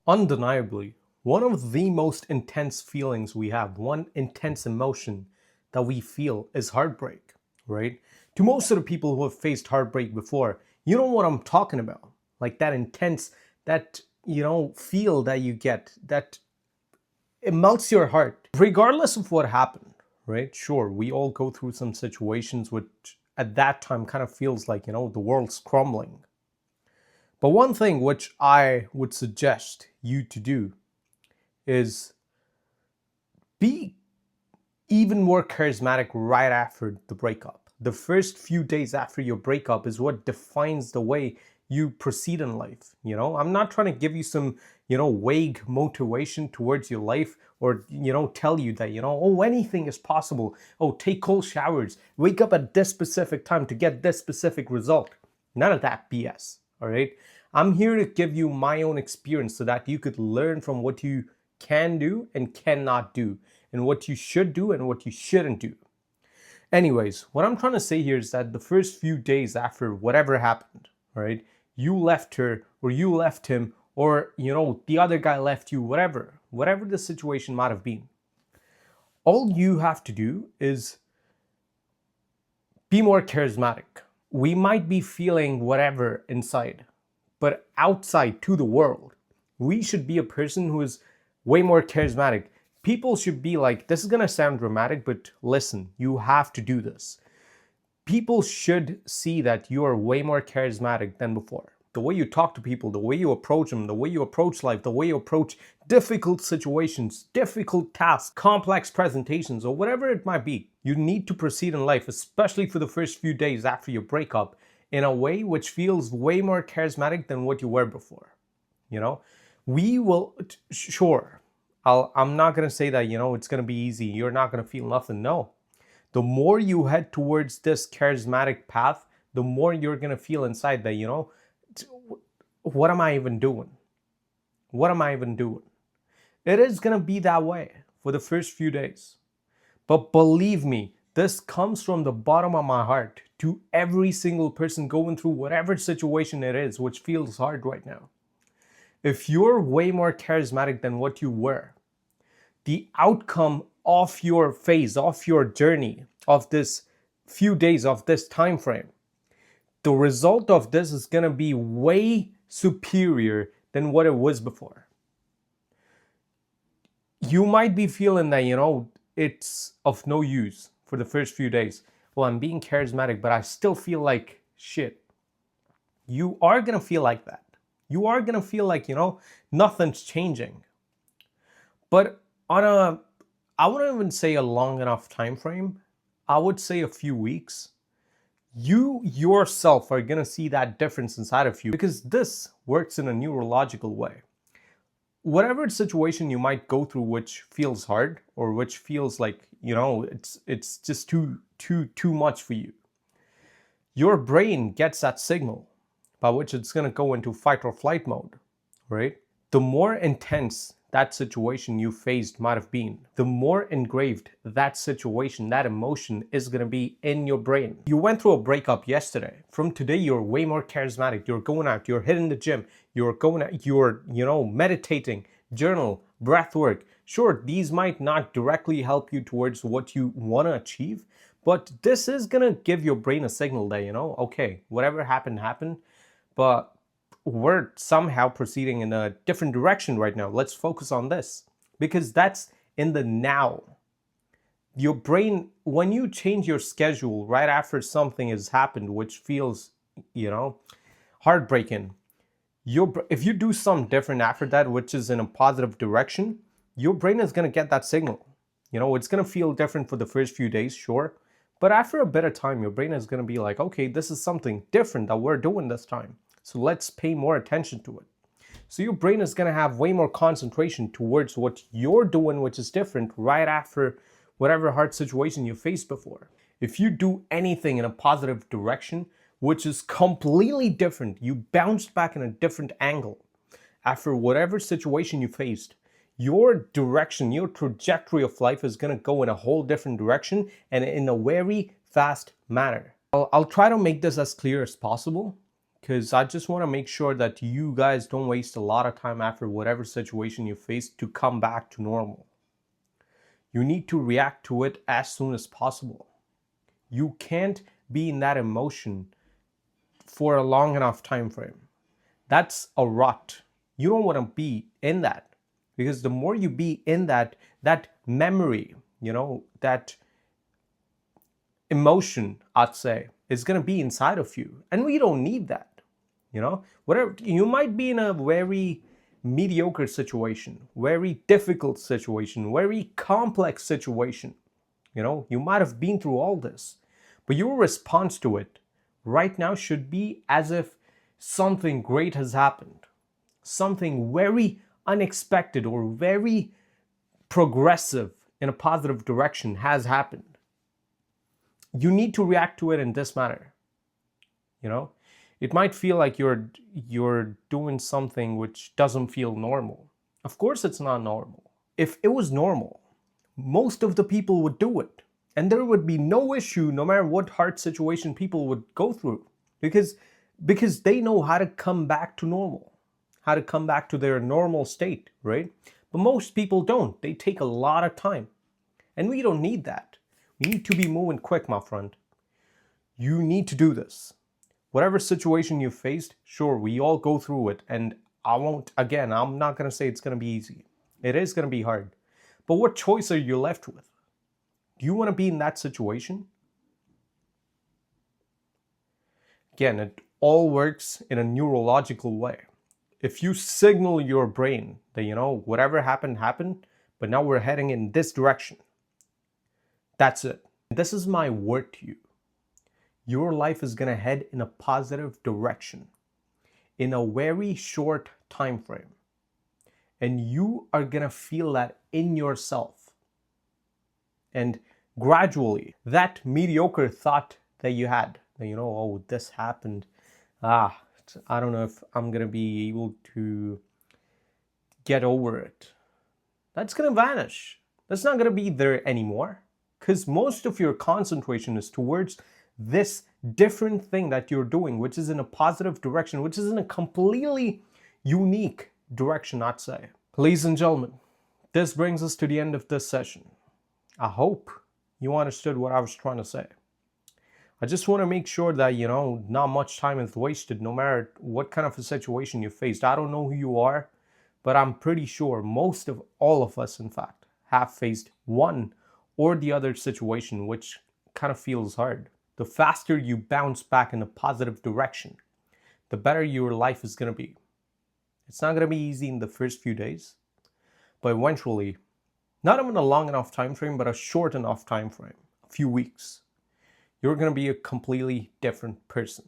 Undeniably, one of the most intense feelings we have, one intense emotion that we feel is heartbreak, right? To most of the people who have faced heartbreak before, you know what I'm talking about. Like that intense, that, feel that you get, that it melts your heart, regardless of what happened, right? Sure, we all go through some situations which at that time kind of feels like, the world's crumbling. But one thing which I would suggest you to do is be even more charismatic right after the breakup. The first few days after your breakup is what defines the way you proceed in life. I'm not trying to give you some, vague motivation towards your life or, tell you that, oh, anything is possible. Oh, take cold showers, wake up at this specific time to get this specific result. None of that BS. All right. I'm here to give you my own experience so that you could learn from what you can do and cannot do, and what you should do and what you shouldn't do. Anyways, what I'm trying to say here is that the first few days after whatever happened, right? You left her or you left him or, the other guy left you, whatever the situation might have been. All you have to do is be more charismatic. We might be feeling whatever inside, but outside to the world, we should be a person who is way more charismatic. People should be like, this is going to sound dramatic, but listen, you have to do this. People should see that you are way more charismatic than before. The way you talk to people, the way you approach them, the way you approach life, the way you approach difficult situations, difficult tasks, complex presentations, or whatever it might be. You need to proceed in life, especially for the first few days after your breakup, in a way which feels way more charismatic than what you were before. We will, sure, I'm not going to say that, it's going to be easy. You're not going to feel nothing. No. The more you head towards this charismatic path, the more you're going to feel inside that, what am I even doing? What am I even doing? It is going to be that way for the first few days. But believe me, this comes from the bottom of my heart to every single person going through whatever situation it is, which feels hard right now. If you're way more charismatic than what you were, the outcome of your phase, of your journey, of this few days, of this time frame, the result of this is going to be way superior than what it was before. You might be feeling that, it's of no use for the first few days. Well, I'm being charismatic, but I still feel like shit. You are going to feel like that. You are going to feel like, nothing's changing. But I wouldn't even say a long enough time frame. I would say a few weeks. You yourself are going to see that difference inside of you, because this works in a neurological way. Whatever situation you might go through which feels hard or which feels like, it's just too much for you, your brain gets that signal by which it's going to go into fight or flight mode, right? The more intense that situation you faced might have been, the more engraved that situation, that emotion is going to be in your brain. You went through a breakup yesterday. From today, you're way more charismatic. You're going out, you're hitting the gym, you're going out, you're, meditating, journal, breath work. Sure, these might not directly help you towards what you want to achieve, but this is going to give your brain a signal that, okay, whatever happened, but we're somehow proceeding in a different direction right now. Let's focus on this, because that's in the now. Your brain, when you change your schedule right after something has happened, which feels, heartbreaking, if you do something different after that, which is in a positive direction, your brain is going to get that signal. It's going to feel different for the first few days, sure. But after a bit of time, your brain is going to be like, okay, this is something different that we're doing this time. So let's pay more attention to it. So your brain is going to have way more concentration towards what you're doing, which is different right after whatever hard situation you faced before. If you do anything in a positive direction, which is completely different, you bounced back in a different angle after whatever situation you faced, your direction, your trajectory of life is going to go in a whole different direction and in a very fast manner. I'll try to make this as clear as possible, because I just want to make sure that you guys don't waste a lot of time after whatever situation you face to come back to normal. You need to react to it as soon as possible. You can't be in that emotion for a long enough time frame. That's a rut. You don't want to be in that, because the more you be in that memory, that emotion, I'd say, is going to be inside of you, and we don't need that. Whatever, you might be in a very mediocre situation, very difficult situation, very complex situation. You might have been through all this, but your response to it right now should be as if something great has happened, something very unexpected or very progressive in a positive direction has happened. You need to react to it in this manner. It might feel like you're doing something which doesn't feel normal. Of course it's not normal. If it was normal, most of the people would do it, and there would be no issue no matter what hard situation people would go through, because they know how to come back to normal, how to come back to their normal state, right? But most people don't. They take a lot of time, and we don't need that. We need to be moving quick, my friend. You need to do this. Whatever situation you faced, sure, we all go through it, and I'm not going to say it's going to be easy. It is going to be hard. But what choice are you left with? Do you want to be in that situation? Again, it all works in a neurological way. If you signal your brain that, whatever happened, but now we're heading in this direction, that's it. This is my word to you. Your life is going to head in a positive direction in a very short time frame. And you are going to feel that in yourself. And gradually, that mediocre thought that you had, that, oh, this happened. I don't know if I'm going to be able to get over it. That's going to vanish. That's not going to be there anymore. Because most of your concentration is towards this different thing that you're doing, which is in a positive direction, which is in a completely unique direction, I'd say. Ladies and gentlemen, this brings us to the end of this session. I hope you understood what I was trying to say. I just want to make sure that, not much time is wasted, no matter what kind of a situation you faced. I don't know who you are, but I'm pretty sure most of all of us, in fact, have faced one or the other situation which kind of feels hard. The faster you bounce back in a positive direction, the better your life is going to be. It's not going to be easy in the first few days, but eventually, not even a long enough time frame, but a short enough time frame, a few weeks, you're going to be a completely different person.